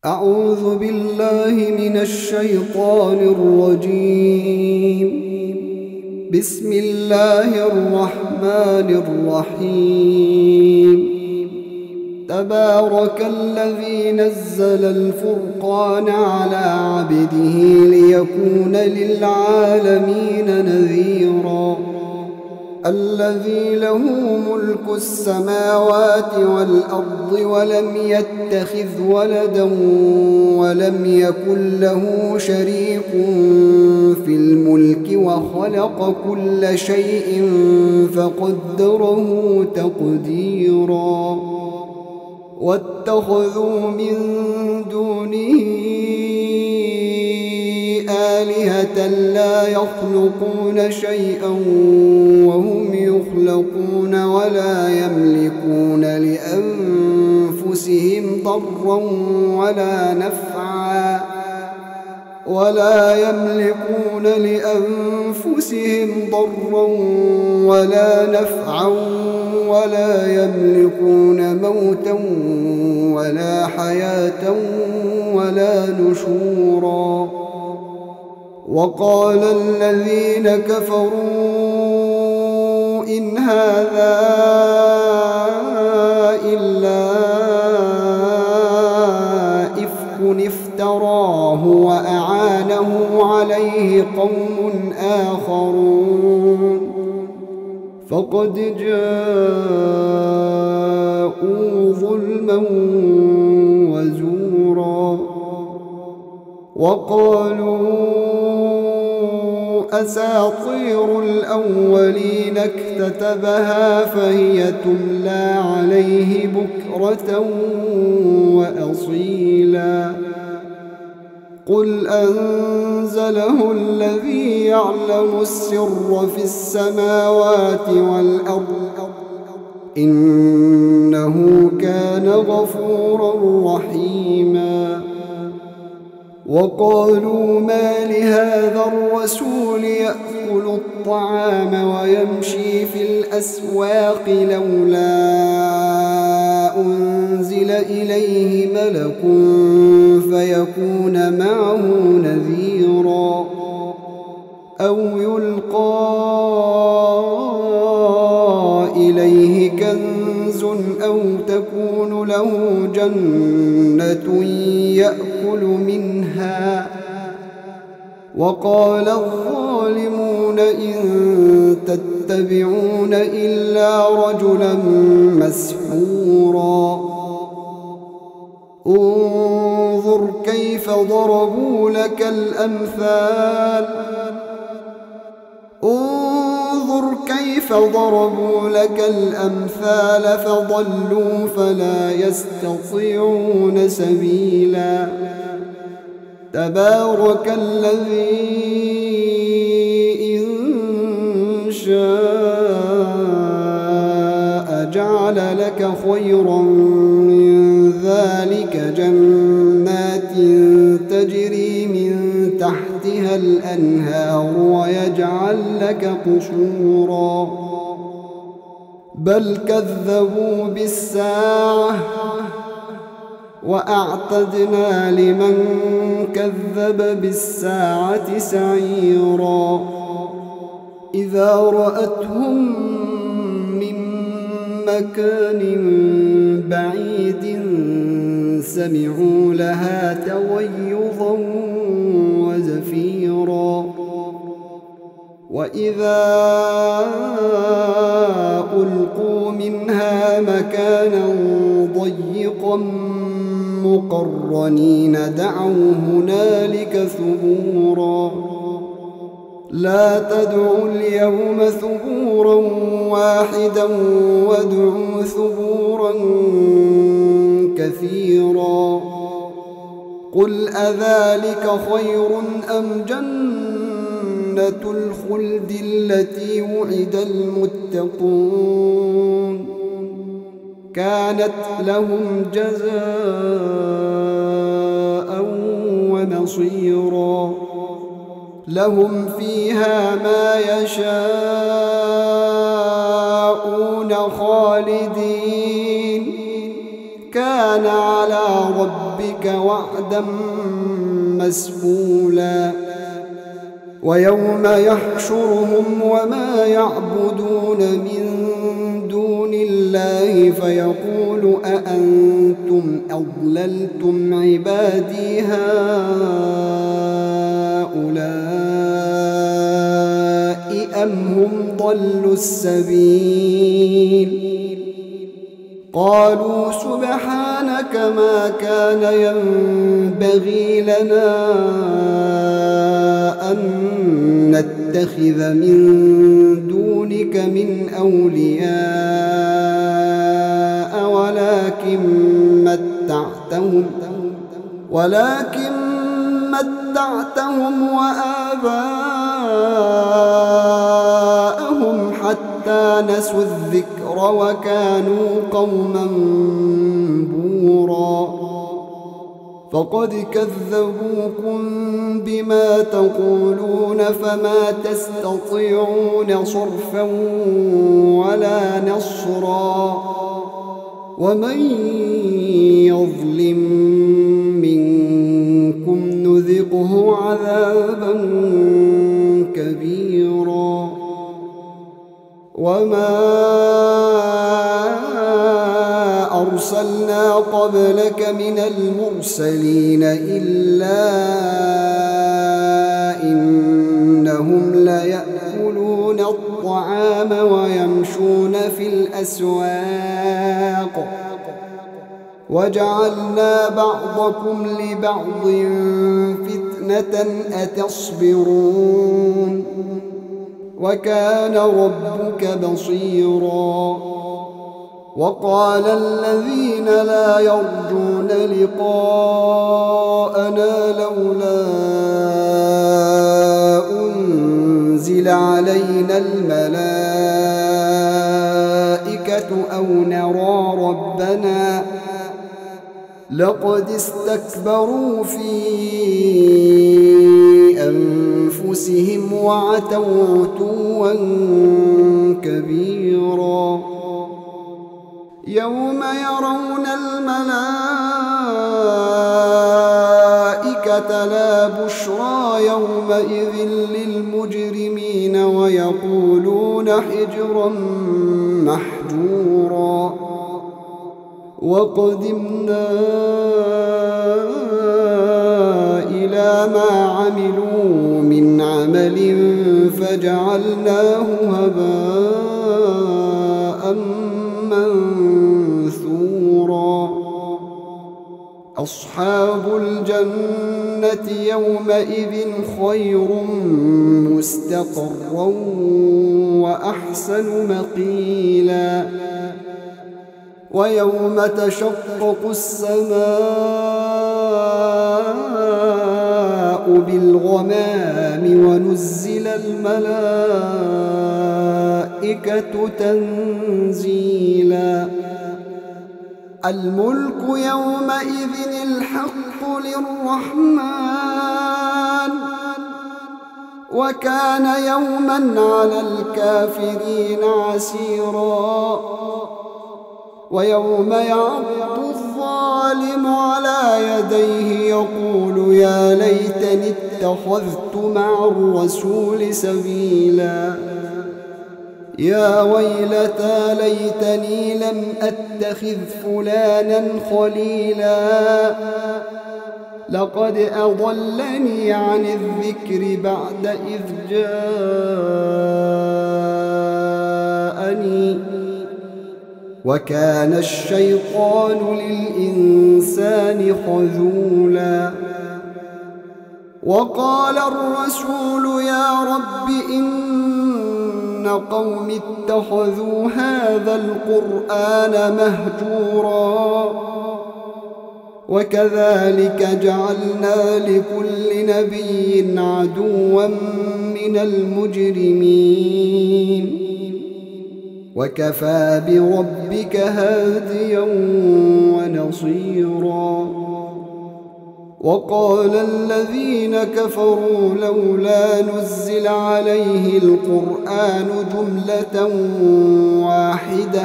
أعوذ بالله من الشيطان الرجيم. بسم الله الرحمن الرحيم. تبارك الذي نزل الفرقان على عبده ليكون للعالمين نذيرا. الذي له ملك السماوات والأرض ولم يتخذ ولدا ولم يكن له شريك في الملك وخلق كل شيء فقدره تقديرا. واتخذوا من دونه آلهة لا يخلقون شيئا وهم يخلقون ولا يملكون لأنفسهم ضرا ولا نفعا ولا يملكون موتا ولا حياة ولا نشورا. وقال الذين كفروا إن هذا إلا إفك افتراه وأعانه عليه قوم آخرون فقد جاءوا ظلما وزورا. وقالوا أساطير الأولين اكتتبها فهي تملى عليه بكرة وأصيلا. قل أنزله الذي يعلم السر في السماوات والأرض إنه كان غفورا رحيما. وقالوا ما لهذا الرسول يأكل الطعام ويمشي في الأسواق لولا أنزل إليه ملك فيكون معه نذيرا أو يلقى إليه كنز أو تكون له جنة يأكل منها. وقال الظالمون إن تتبعون إلا رجلا مسحورا. انظر كيف ضربوا لك الأمثال فضلوا فلا يستطيعون سبيلا. تبارك الذي إن شاء جعل لك خيرا من ذلك جنات تجري من تحتها الأنهار ويجعل لك قصورا. بل كذبوا بالساعة وأعتدنا لمن كذب بالساعة سعيرا. إذا رأتهم من مكان بعيد سمعوا لها تغيظا وزفيرا. وإذا ألقوا منها مكانا ضيقا مقرنين دعوا هنالك ثبورا. لا تدعوا اليوم ثبورا واحدا وادعوا ثبورا كثيرا. قل أذلك خير أم جنة الخلد التي وعد المتقون كانت لهم جزاء ومصيرا. لهم فيها ما يشاءون خالدين كان على ربك ربك وعدا مسئولا ويوم يحشرهم وما يعبدون من دون الله فيقول أأنتم أضللتم عبادي هؤلاء أم هم ضلوا السبيل قالوا سبحانك ما كان ينبغي لنا أن نتخذ من دونك من أولياء ولكن متعتهم وآباءهم حتى نسوا الذكر وكانوا قوما بورا فقد كذبوكم بما تقولون فما تستطيعون صرفا ولا نصرا ومن يظلم منكم نذقه عذابا كبيرا وما أرسلنا قبلك من المرسلين إلا إنهم ليأكلون الطعام ويمشون في الأسواق وجعلنا بعضكم لبعض فتنة أتصبرون وكان ربك بصيرا وقال الذين لا يرجون لقاءنا لولا أنزل علينا الملائكة أو نرى ربنا لقد استكبروا في أنفسهم وعتوا عتوا كبيرا يوم يرون الملائكة لا بشرى يومئذ للمجرمين ويقولون حجرا محجورا وقدمنا إلى ما عملوا من عمل فجعلناه هباء منثورا أصحاب الجنة يومئذ خير مستقرا وأحسن مقيلا ويوم تشقق السماء بالغمام ونزل الملائكة تنزيلا الملك يومئذ الحق للرحمن وكان يوما على الكافرين عسيرا ويوم يعض الظالم على يديه يقول يا ليتني اتخذت مع الرسول سبيلا يا ويلتى ليتني لم أتخذ فلانا خليلا لقد أضلني عن الذكر بعد إذ جاءني وكان الشيطان للإنسان خذولا وقال الرسول يا رب إن قوم اتخذوا هذا القرآن مهجورا وكذلك جعلنا لكل نبي عدوا من المجرمين وكفى بربك هاديا ونصيرا وقال الذين كفروا لولا نزل عليه القرآن جملة واحدة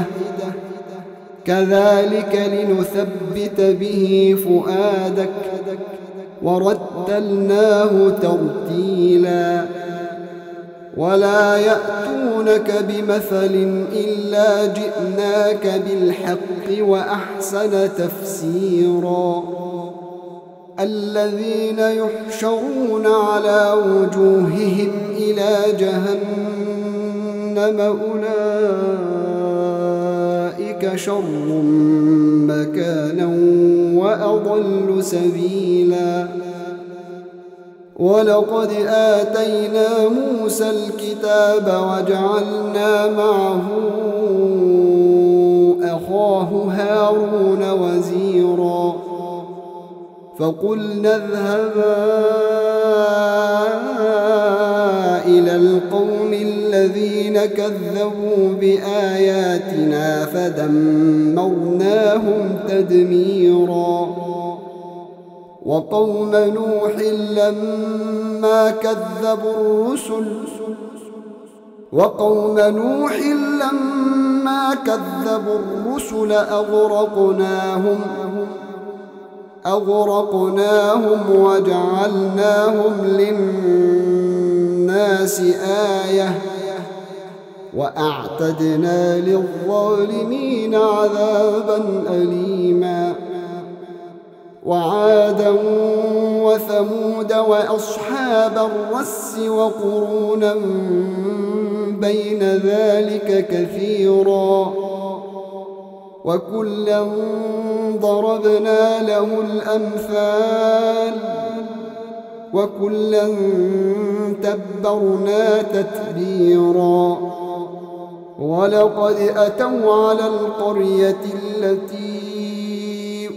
كذلك لنثبت به فؤادك ورتلناه ترتيلا ولا يأتونك بمثل إلا جئناك بالحق وأحسن تفسيرا الذين يحشرون على وجوههم إلى جهنم أولئك شر مكانا وأضل سبيلا ولقد آتينا موسى الكتاب وجعلنا معه أخاه هارون وزيرا فقلنا اذهبا إلى القوم الذين كذبوا بآياتنا فدمرناهم تدميرا وقوم نوح لما كذبوا الرسل أغرقناهم وجعلناهم للناس آية وأعتدنا للظالمين عذابا أليما وعادا وثمود وأصحاب الرس وقرونا بين ذلك كثيرا وكلا ضربنا له الأمثال وكلا تبرنا تتبيرا ولقد أتوا على القرية التي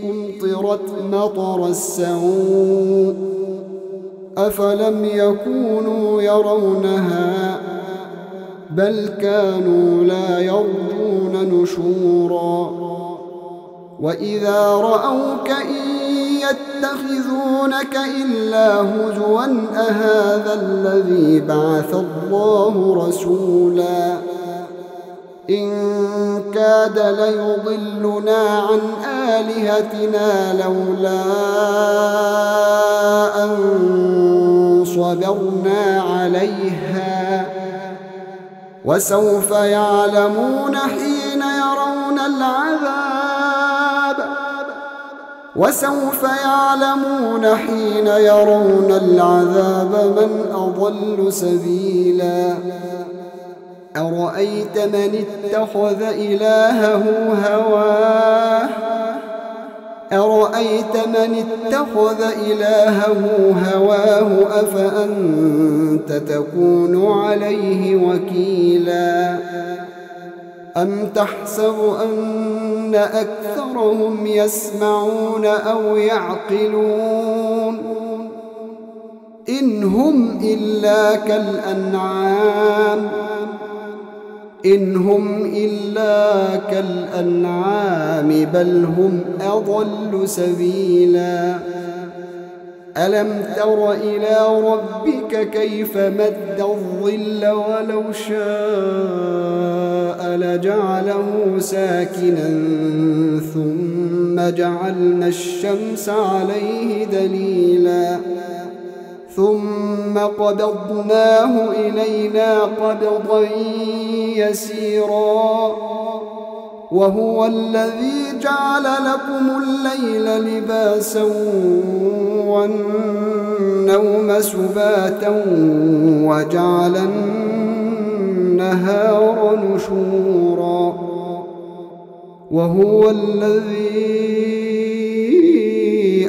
أمطرت مطر السوء أفلم يكونوا يرونها بل كانوا لا يرجون نشورا وإذا رأوك إن يتخذونك إلا هزوا أهذا الذي بعث الله رسولا إن كاد ليضلنا عن آلهتنا لولا أن صبرنا عليها وسوف يعلمون حين يرون العذاب من أضل سبيلا أرأيت من اتخذ إلهه هواه أفأنت تكون عليه وكيلا أم تحسب أن أكثرهم يسمعون أو يعقلون إن هم إلا كالأنعام بل هم أضل سبيلا ألم تر إلى ربك كيف مد الظل ولو شاء لجعله ساكنا ثم جعلنا الشمس عليه دليلا ثم قبضناه إلينا قبضا يسيرا وهو الذي جعل لكم الليل لباسا والنوم سباتا وجعل النهار نشورا وهو الذي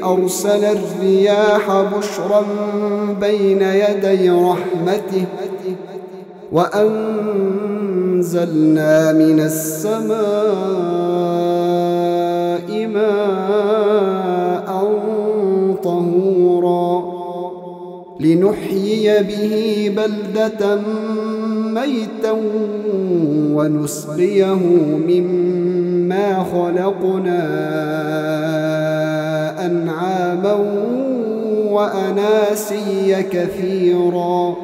أرسل الرياح بشرا بين يدي رحمته وأنزلنا من السماء ماء طهورا لنحيي به بلدة ميتا ونسقيه مما خلقنا أنعاما وأناسيا كثيرا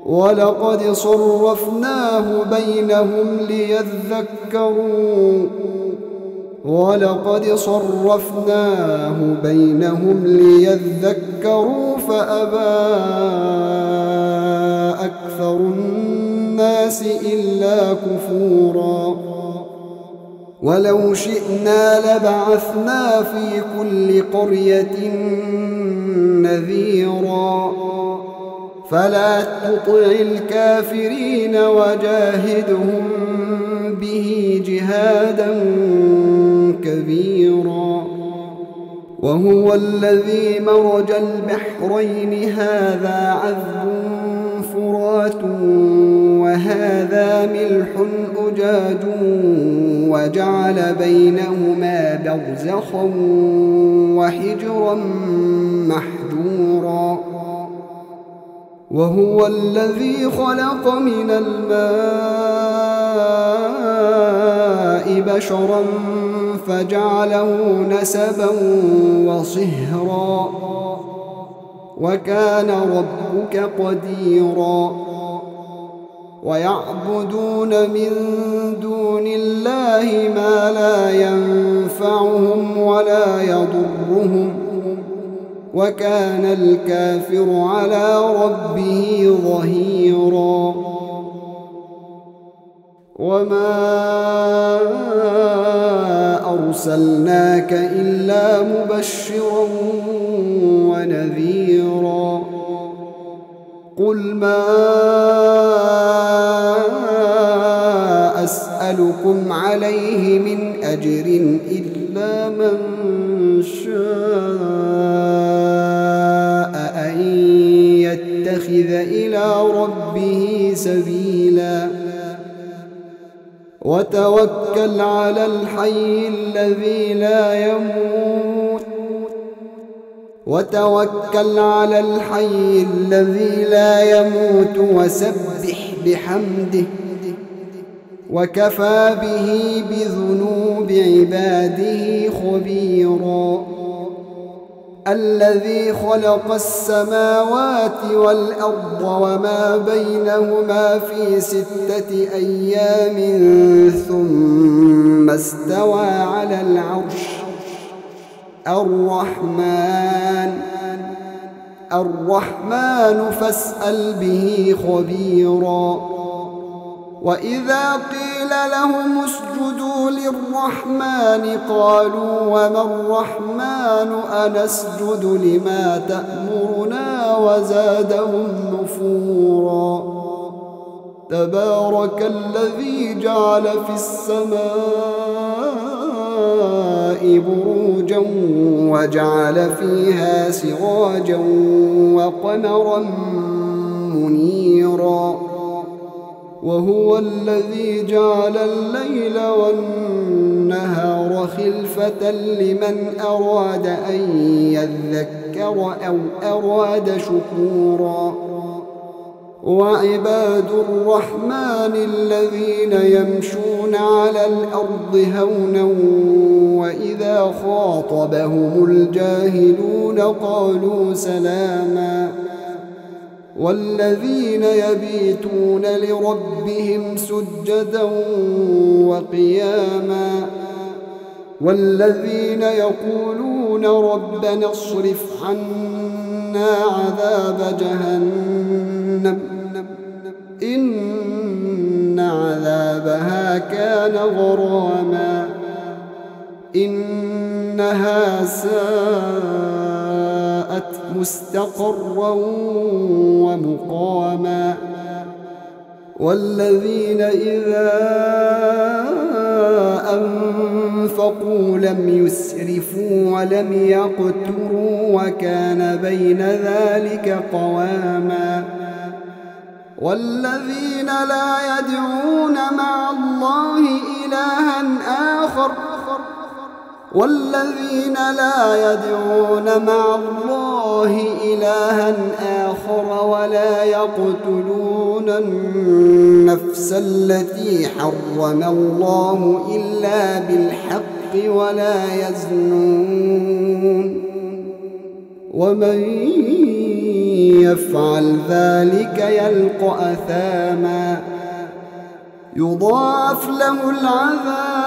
ولقد صرفناه بينهم ليذكروا ولقد صرفناه بينهم ليذكروا فأبى أكثر الناس إلا كفورا ولو شئنا لبعثنا في كل قرية نذيرا فلا تطع الكافرين وجاهدهم به جهادا كبيرا وهو الذي مرج البحرين هذا عذب فرات وهذا ملح أجاج وجعل بينهما برزخا وحجرا محجورا وهو الذي خلق من الماء بشرا فجعله نسبا وصهرا وكان ربك قديرا ويعبدون من دون الله ما لا ينفعهم ولا يضرهم وكان الكافر على ربه ظهيرا وما أرسلناك إلا مبشرا ونذيرا قل ما أسألكم عليه من أجر إلا من شاء أن يتخذ إلى ربه سبيلا وتوكل على الحي الذي لا يموت وسبح بحمده وكفى به بذنوب عباده خبيرا الذي خلق السماوات والأرض وما بينهما في 6 أيام ثم استوى على العرش الرحمن فاسأل به خبيرا وإذا قيل لهم اسجدوا للرحمن قالوا وما الرحمن أنسجد لما تأمرنا وزادهم نفورا تبارك الذي جعل في السماء بروجا وجعل فيها سراجا وقمرا منيرا وهو الذي جعل الليل والنهار خلفة لمن أراد أن يذكر أو أراد شكورا وعباد الرحمن الذين يمشون على الأرض هونا وإذا خاطبهم الجاهلون قالوا سلاما والذين يبيتون لربهم سجدا وقياما والذين يقولون ربنا اصرف عنا عذاب جهنم إن عذابها كان غراما إنها ساءت مستقرا ومقاما والذين إذا أنفقوا لم يسرفوا ولم يقتروا وكان بين ذلك قواما والذين لا يدعون مع الله إلها آخر ولا يقتلون النفس التي حرم الله إلا بالحق ولا يزنون ومن يفعل ذلك يلقى أثاما يضاعف له العذاب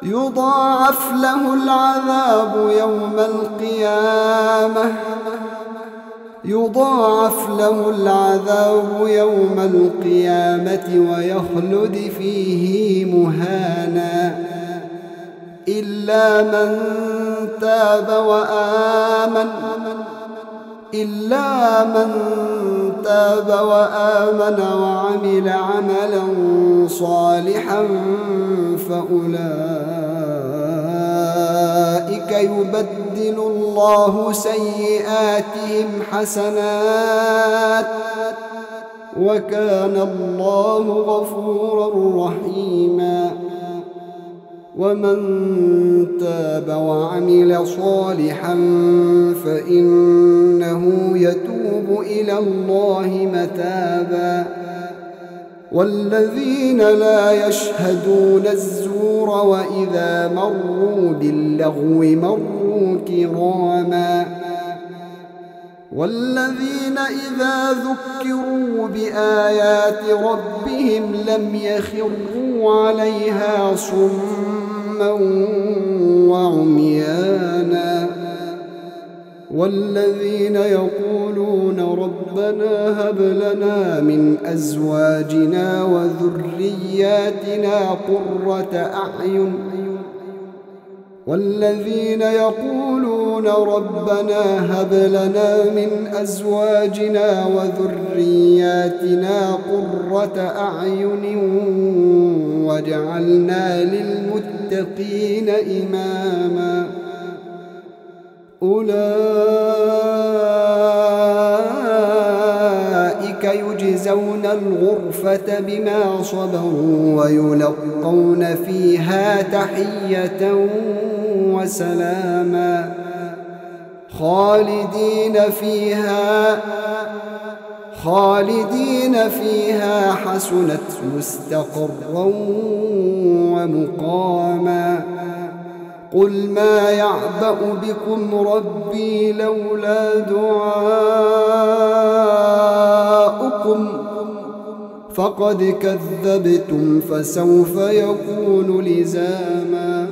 يضاعف له العذاب يوم القيامة ويخلد فيه مهانا إلا من تاب وآمن وعمل عملا صالحا فأولئك يبدل الله سيئاتهم حسنات وكان الله غفورا رحيما. ومن تاب وعمل صالحا فإنه يتوب إلى الله متابا. والذين لا يشهدون الزور وإذا مروا باللغو مروا كراما. والذين إذا ذكروا بآيات ربهم لم يخروا عليها صما وعميانا. والذين يقولون ربنا هب لنا من أزواجنا وذرياتنا قرة أعين واجعلنا للمتقين إماما. أولئك يجزون الغرفة بما صبروا ويلقون فيها تحية وسلاما خالدين فيها حسنت مستقرا ومقاما. قل ما يعبأ بكم ربي لولا دعاؤكم فقد كذبتم فسوف يكون لزاما.